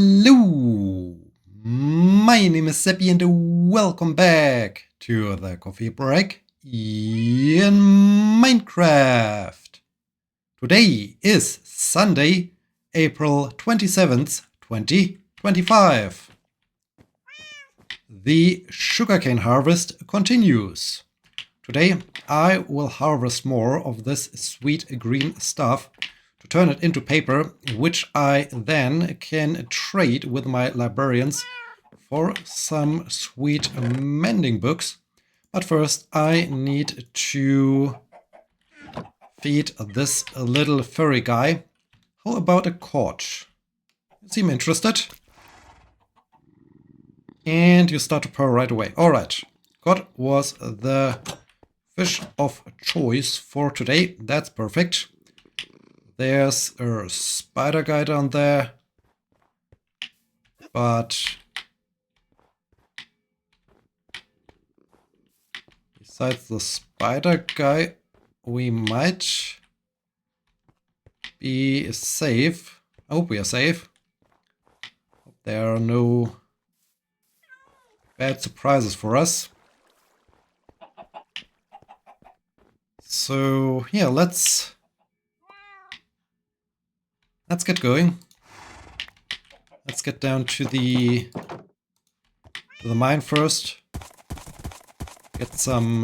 Hello, my name is Sebbi and welcome back to the coffee break in Minecraft. Today is Sunday, April 27th, 2025. The sugarcane harvest continues. Today I will harvest more of this sweet green stuff to turn it into paper, which I then can trade with my librarians for some sweet mending books. But first I need to feed this little furry guy. How about a cod? You seem interested? And you start to purr right away. Alright, cod was the fish of choice for today. That's perfect. There's a spider guy down there. But besides the spider guy, we might be safe. I hope we are safe. Hope there are no bad surprises for us. So yeah, let's get going. Let's get down to the mine first. Get some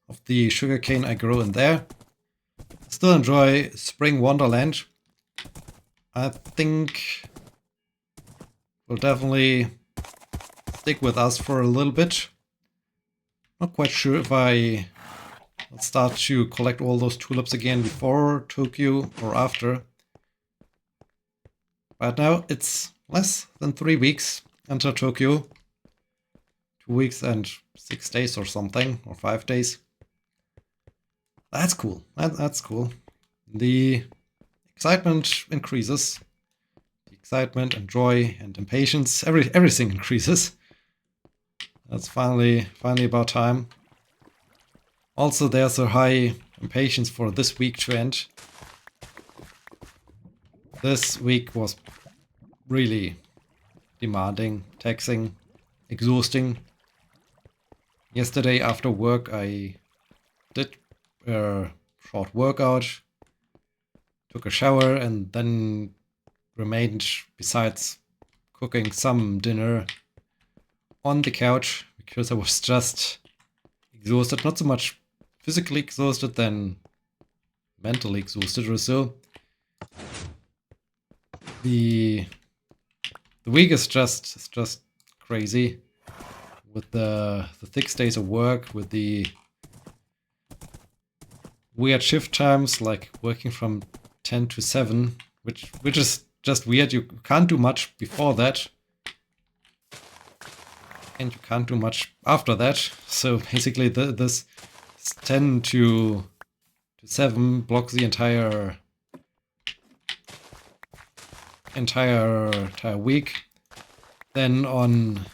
of the sugarcane I grow in there. Still enjoy Spring Wonderland. I think will definitely stick with us for a little bit. Not quite sure if I will start to collect all those tulips again before Tokyo or after. Right now it's less than 3 weeks until Tokyo. 2 weeks and 6 days or something, or 5 days. That's cool. That's cool. The excitement increases. The excitement and joy and impatience, everything increases. That's finally about time. Also, there's a high impatience for this week to end. This week was really demanding, taxing, exhausting. Yesterday after work I did a short workout, took a shower and then remained, besides cooking some dinner, on the couch because I was just exhausted. Not so much physically exhausted than mentally exhausted or so. The week is just crazy with the 6 days of work, with the weird shift times, like working from 10 to 7, which is just weird. You can't do much before that, and you can't do much after that. So basically, this 10 to 7 blocks the entire week. Then on,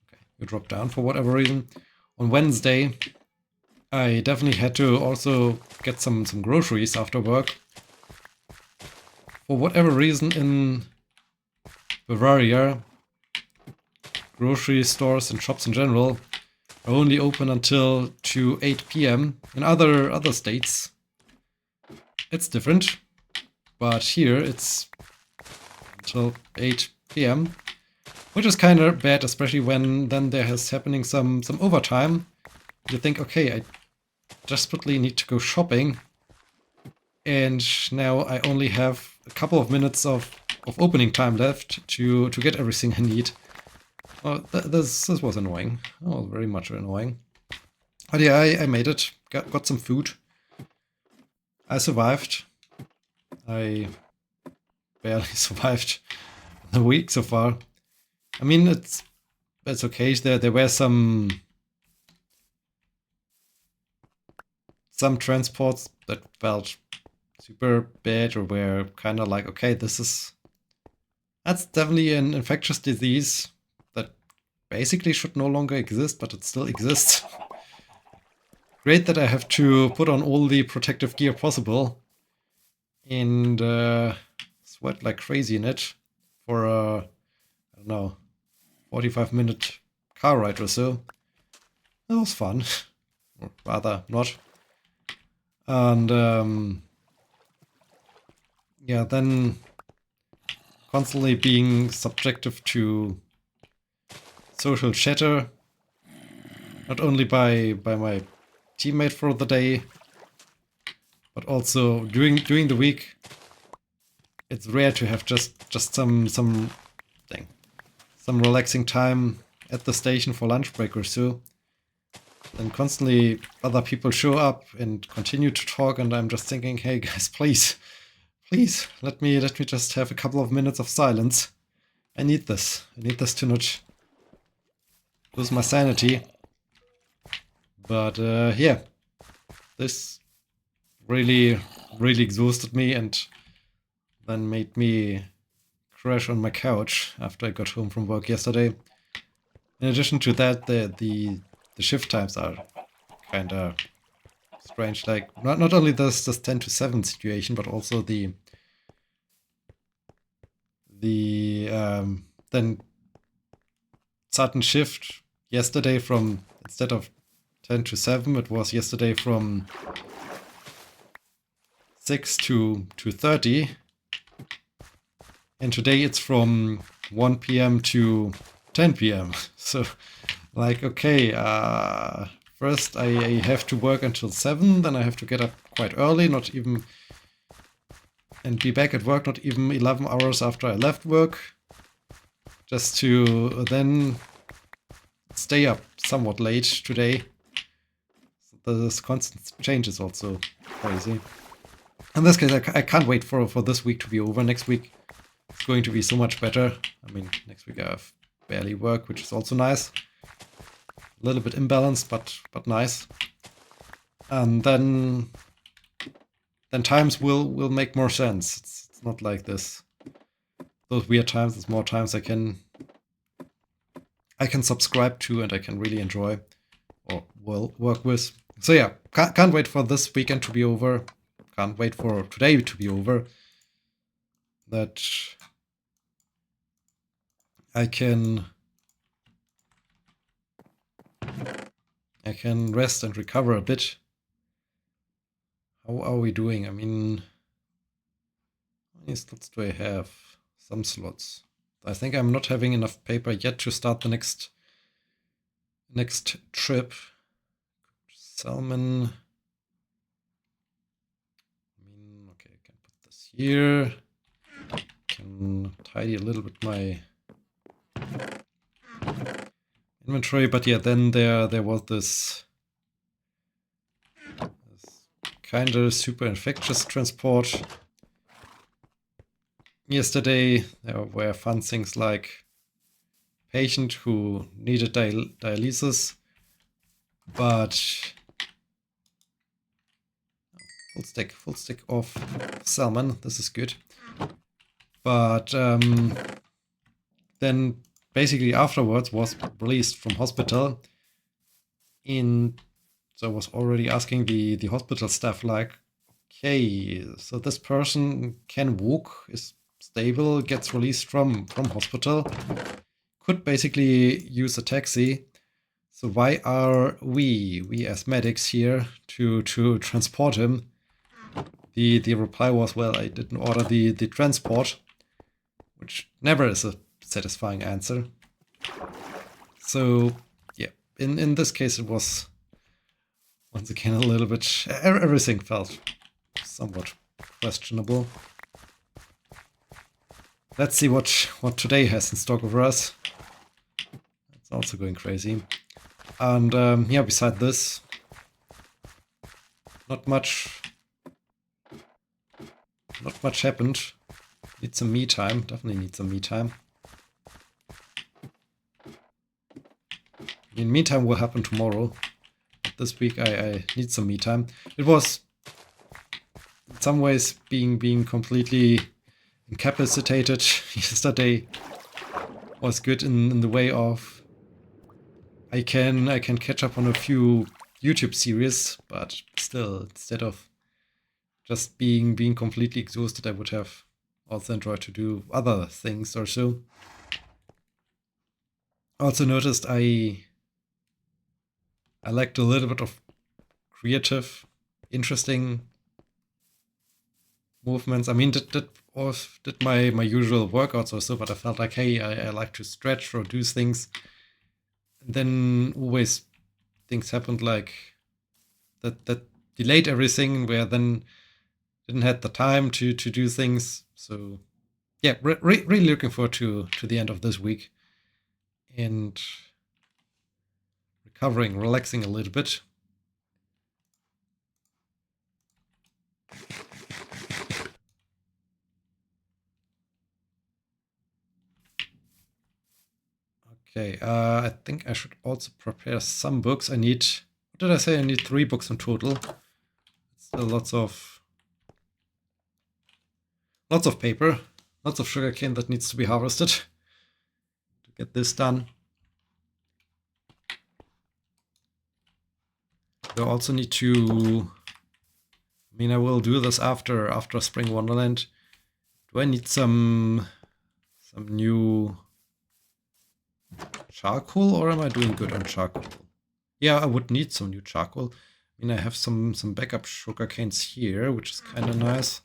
okay, you drop down for whatever reason. On Wednesday, I definitely had to also get some groceries after work. For whatever reason, in Bavaria, grocery stores and shops in general are only open until 8 p.m. In other states, it's different. But here it's until 8 p.m., which is kind of bad, especially when then there is happening some overtime. You think, okay, I desperately need to go shopping, and now I only have a couple of minutes of opening time left to get everything I need. Well, this was annoying. Oh, very much annoying. But yeah, I made it. Got some food. I survived. I barely survived the week so far. I mean, it's okay. There were some transports that felt super bad, or were kind of like, okay, that's definitely an infectious disease that basically should no longer exist, but it still exists. Great that I have to put on all the protective gear possible. And sweat like crazy in it for a, I don't know, 45-minute car ride or so. That was fun, or rather not. And yeah, then constantly being subjective to social chatter, not only by my teammate for the day, but also during the week. It's rare to have just some relaxing time at the station for lunch break or so. And constantly other people show up and continue to talk, and I'm just thinking, hey guys, please, let me just have a couple of minutes of silence. I need this. I need this to not lose my sanity. But yeah, this really exhausted me and then made me crash on my couch after I got home from work yesterday. In addition to that, the shift times are kind of strange. Like not only this 10 to 7 situation, but also the then sudden shift yesterday from, instead of 10 to 7, it was yesterday from 6 to 2:30, and today it's from 1 p.m. to 10 p.m. So, like, okay, first I have to work until 7, then I have to get up quite early, and be back at work not even 11 hours after I left work, just to then stay up somewhat late today. So this constant change is also crazy. In this case, I can't wait for this week to be over. Next week it's going to be so much better. I mean, next week I have barely work, which is also nice. A little bit imbalanced, but nice. And then times will make more sense. It's not like this. Those weird times. There's more times I can subscribe to and I can really enjoy or work with. So yeah, can't wait for this weekend to be over. Can't wait for today to be over. That I can rest and recover a bit. How are we doing? I mean, how many slots do I have? Some slots. I think I'm not having enough paper yet to start the next trip. Salmon. I mean, okay, I can put this here. Can tidy a little bit my inventory, but yeah, then there was this kind of super infectious transport. Yesterday there were fun things like patient who needed dialysis, but full stick of salmon. This is good. But then basically afterwards was released from hospital. So I was already asking the hospital staff, like, okay, so this person can walk, is stable, gets released from hospital, could basically use a taxi. So why are we as medics here to transport him? The reply was, well, I didn't order the transport, which never is a satisfying answer. So yeah, in this case it was once again a little bit, everything felt somewhat questionable. Let's see what today has in stock for us. It's also going crazy. And yeah, beside this, not much happened. Need some me time. Definitely need some me time. In meantime will happen tomorrow. But this week I need some me time. It was in some ways being completely incapacitated yesterday was good in the way of I can catch up on a few YouTube series, but still, instead of just being completely exhausted, I would have also enjoy to do other things or so. Also noticed I liked a little bit of creative, interesting movements. I mean, did my usual workouts or so, but I felt like, hey, I like to stretch or do things. And then always things happened like that delayed everything, where then didn't have the time to do things. So yeah, really looking forward to the end of this week and recovering, relaxing a little bit. Okay, I think I should also prepare some books. I need, what did I say? I need 3 books in total. Still lots of paper, lots of sugarcane that needs to be harvested to get this done. I also need to, I mean, I will do this after Spring Wonderland. Do I need some new charcoal, or am I doing good on charcoal? Yeah, I would need some new charcoal. I mean, I have some backup sugar canes here, which is kind of nice.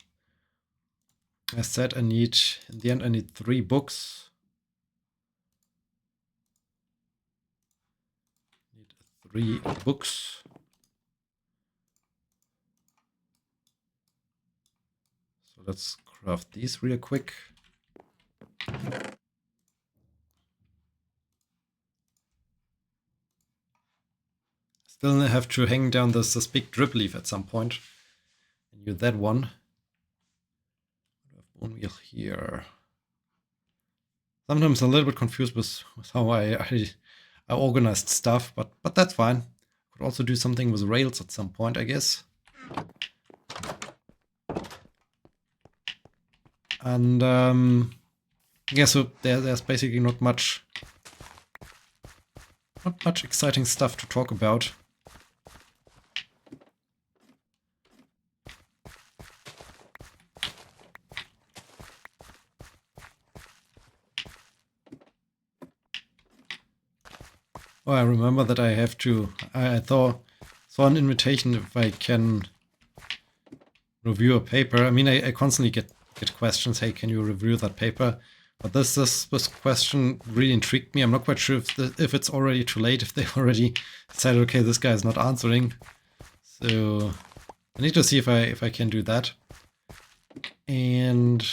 I said in the end, I need 3 books. Need 3 books. So let's craft these real quick. Still have to hang down this big drip leaf at some point. And use that one. I have bone meal here. Sometimes I'm a little bit confused with how I organized stuff, but that's fine. Could also do something with rails at some point, I guess. And yeah, so there's basically not much exciting stuff to talk about. Oh, I remember that I have to. I saw an invitation if I can review a paper. I mean, I constantly get questions. Hey, can you review that paper? But this question really intrigued me. I'm not quite sure if it's already too late. If they already said, okay, this guy is not answering. So I need to see if I can do that. And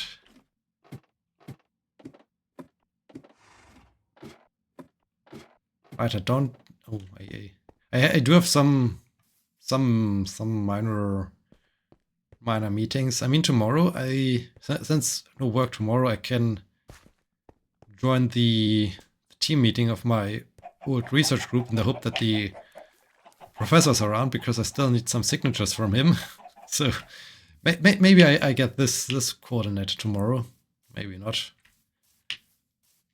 right, I don't. Oh, I do have some minor meetings. I mean, tomorrow, since no work tomorrow, I can join the team meeting of my old research group in the hope that the professor's around, because I still need some signatures from him. So maybe I get this coordinated tomorrow. Maybe not.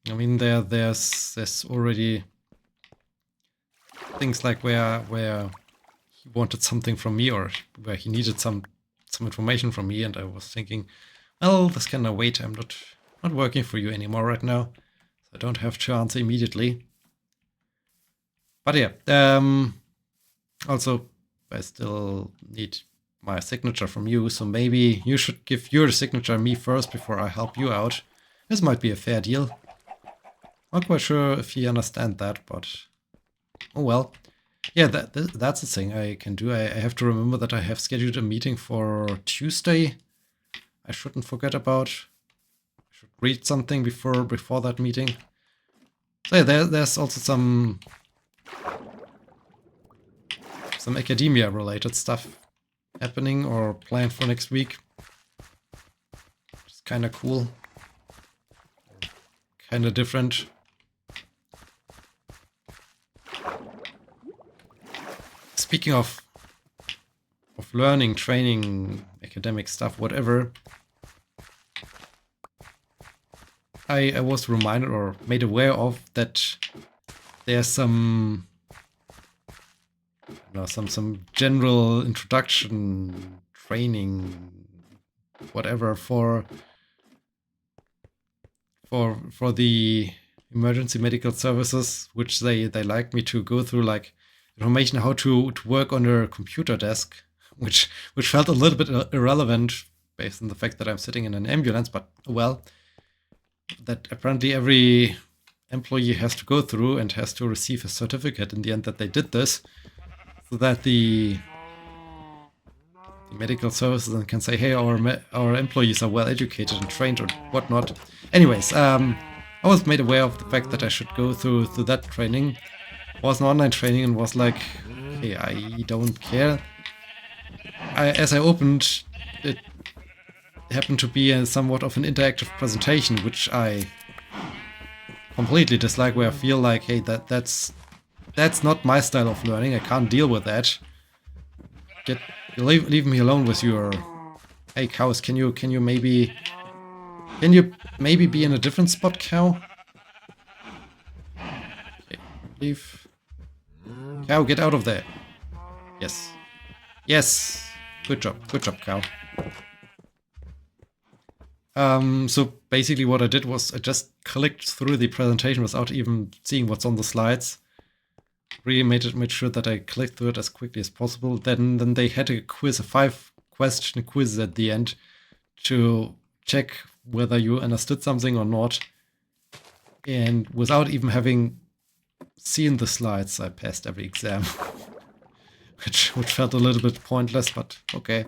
I mean, there's already things like where he wanted something from me, or where he needed some information from me, and I was thinking, well, this can wait. I'm not working for you anymore right now, so I don't have to answer immediately. But yeah, also I still need my signature from you, so maybe you should give your signature me first before I help you out. This might be a fair deal. Not quite sure if you understand that, but oh well. Yeah, that's the thing I can do. I have to remember that I have scheduled a meeting for Tuesday. I shouldn't forget about. I should read something before that meeting. So yeah, there's also some academia related stuff happening or planned for next week. It's kind of cool. Kind of different. Speaking of learning, training, academic stuff, whatever, I was reminded or made aware of that there's some general introduction training, whatever, for for the emergency medical services, which they like me to go through, like information how to work on their computer desk, which felt a little bit irrelevant based on the fact that I'm sitting in an ambulance, but well, that apparently every employee has to go through and has to receive a certificate in the end that they did this, so that the medical services and can say, hey, our employees are well educated and trained or whatnot. Anyways, I was made aware of the fact that I should go through that training. It was an online training and was like, hey, I don't care. As I opened, it happened to be somewhat of an interactive presentation, which I completely dislike, where I feel like, hey, that's not my style of learning. I can't deal with that. Leave me alone with your, hey cows, can you maybe be in a different spot, cow? Okay, leave. Cow, get out of there. Yes. Yes. Good job, cow. So basically what I did was I just clicked through the presentation without even seeing what's on the slides. Really made sure that I clicked through it as quickly as possible. Then they had a quiz, a 5-question quiz at the end to check whether you understood something or not. And without even having seen the slides, I passed every exam, which felt a little bit pointless, but okay.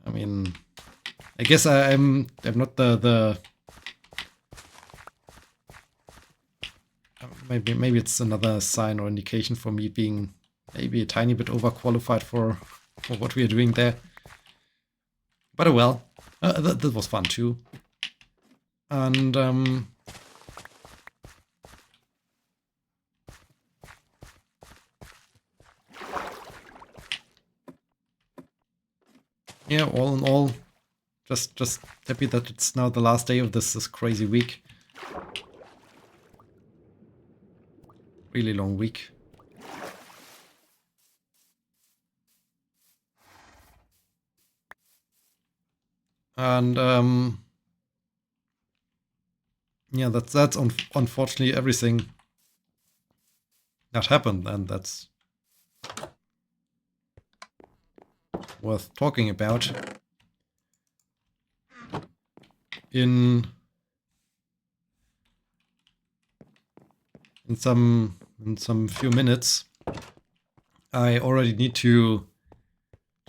I mean, I guess I'm not the maybe it's another sign or indication for me being maybe a tiny bit overqualified for what we are doing there. But oh well, that was fun too. And yeah, all in all, just happy that it's now the last day of this crazy week. Really long week. And yeah, that's unfortunately everything that happened, and that's worth talking about. In some few minutes, I already need to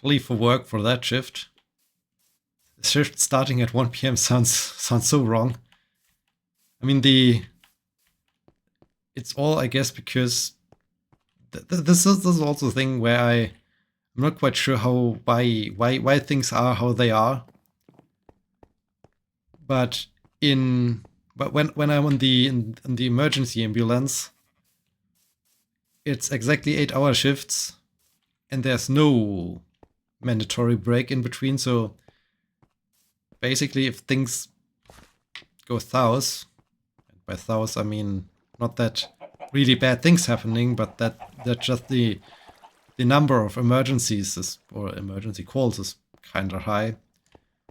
leave for work for that shift. The shift starting at 1 p.m. sounds so wrong. I mean, it's all, I guess, because this is also a thing where I'm not quite sure why things are how they are. But when I'm in the emergency ambulance, it's exactly 8-hour shifts, and there's no mandatory break in between. So basically, if things go south, and by south I mean not that really bad things happening, but that just the number of emergencies or emergency calls is kind of high. It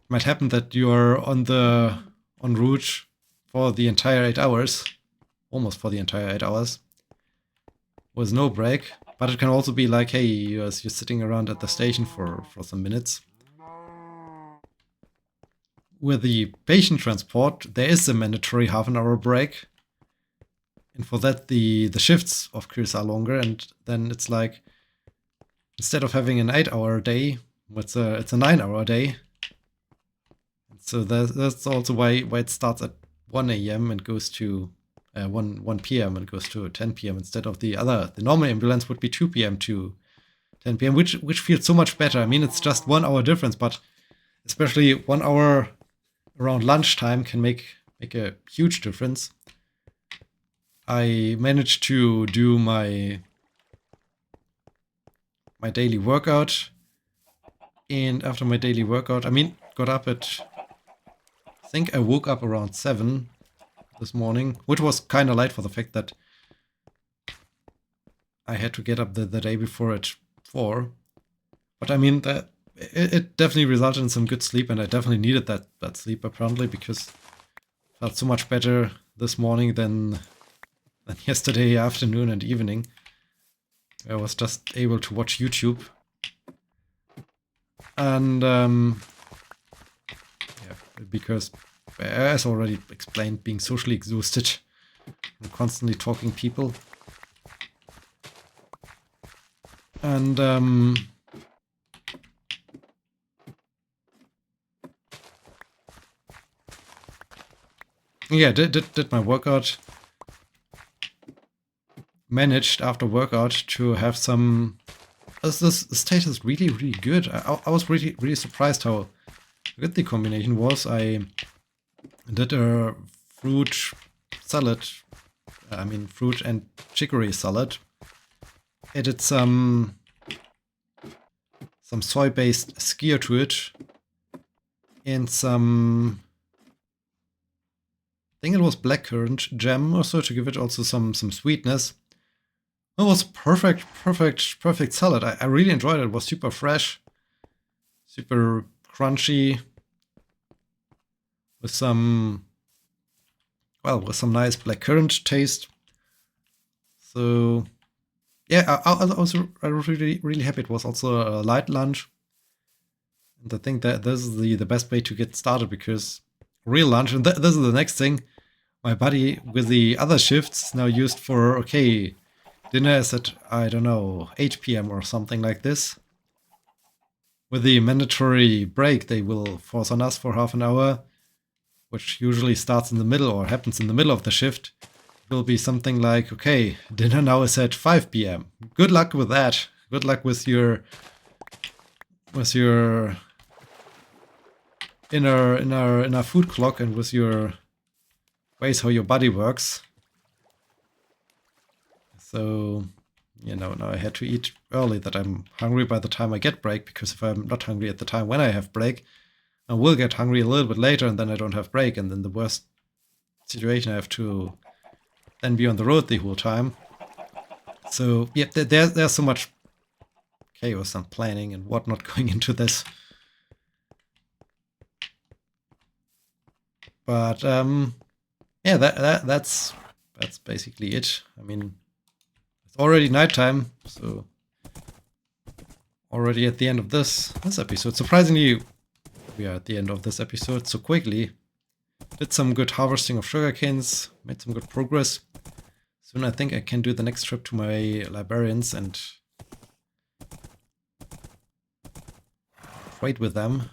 might happen that you're en route for the entire 8 hours, almost for the entire 8 hours, with no break. But it can also be like, hey, you're sitting around at the station for some minutes. With the patient transport, there is a mandatory half-an-hour break. And for that, the shifts, of course, are longer. And then it's like, instead of having an 8-hour day, it's a 9-hour day. So that's also why it starts at 1 a.m. and goes to 1 p.m. and goes to 10 p.m. instead of the normal ambulance would be 2 p.m. to 10 p.m., which feels so much better. I mean, it's just 1 hour difference, but especially 1 hour around lunchtime can make a huge difference. I managed to do my daily workout, and after my daily workout, I mean, got up at, I think I woke up around 7 this morning, which was kind of late for the fact that I had to get up the day before at 4. But I mean, that it definitely resulted in some good sleep, and I definitely needed that sleep apparently, because Felt so much better this morning than yesterday afternoon and evening. I was just able to watch YouTube. And yeah, because as already explained, being socially exhausted from constantly talking people. And yeah, did my workout. Managed after workout to have some. This state is really good. I was really surprised how good the combination was. I did a fruit salad. I mean fruit and chicory salad. Added some soy-based skyr to it, and some. I think it was blackcurrant jam or so to give it also some sweetness. It was perfect salad. I really enjoyed it. It was super fresh, super crunchy, with some nice blackcurrant taste. So yeah, I was really happy. It was also a light lunch, and I think that this is the best way to get started, because real lunch, and this is the next thing. My buddy with the other shifts now used for, okay, dinner is at, I don't know, 8 p.m. or something like this. With the mandatory break they will force on us for half an hour, which usually starts in the middle or happens in the middle of the shift, it will be something like, okay, dinner now is at 5 p.m. Good luck with that. Good luck with your inner food clock and with your ways how your body works. So, now I had to eat early, that I'm hungry by the time I get break, because if I'm not hungry at the time when I have break, I will get hungry a little bit later, and then I don't have break, and then the worst situation, I have to then be on the road the whole time. So, yeah, there's so much chaos and planning and whatnot going into this. But, yeah, that's basically it. I mean, it's already nighttime, so already at the end of this episode. Surprisingly, we are at the end of this episode so quickly. Did some good harvesting of sugar canes, made some good progress. Soon I think I can do the next trip to my librarians and trade with them.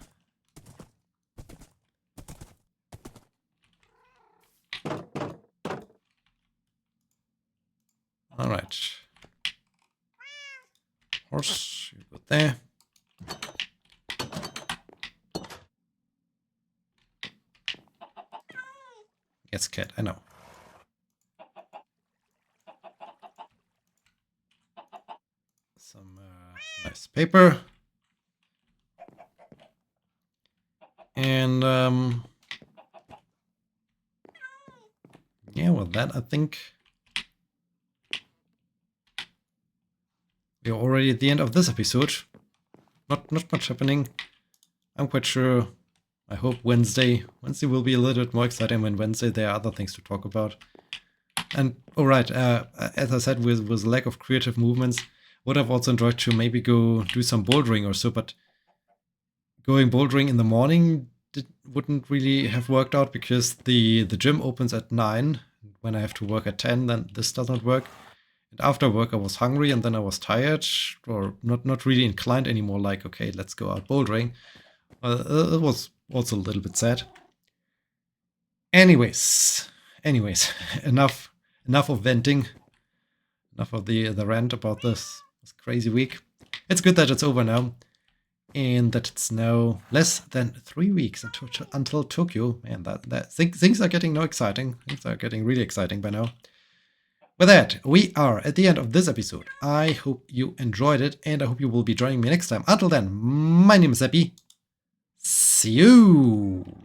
Alright. Horse, you go there. Yes, cat, I know. Some nice paper. And yeah, with that, I think we're already at the end of this episode. Not much happening. I'm quite sure. I hope Wednesday will be a little bit more exciting. When Wednesday there are other things to talk about. And alright, as I said, with lack of creative movements, would have also enjoyed to maybe go do some bouldering or so, but going bouldering in the morning wouldn't really have worked out, because the gym opens at 9. When I have to work at 10, then this does not work. And after work I was hungry, and then I was tired, or not really inclined anymore, like, okay, let's go out bouldering. It was also a little bit sad. Anyways, enough of venting. Enough of the rant about this crazy week. It's good that it's over now, and that it's now less than 3 weeks until Tokyo. Man, things are getting now exciting. Things are getting really exciting by now. With that, we are at the end of this episode. I hope you enjoyed it, and I hope you will be joining me next time. Until then, my name is Sebbi. See you!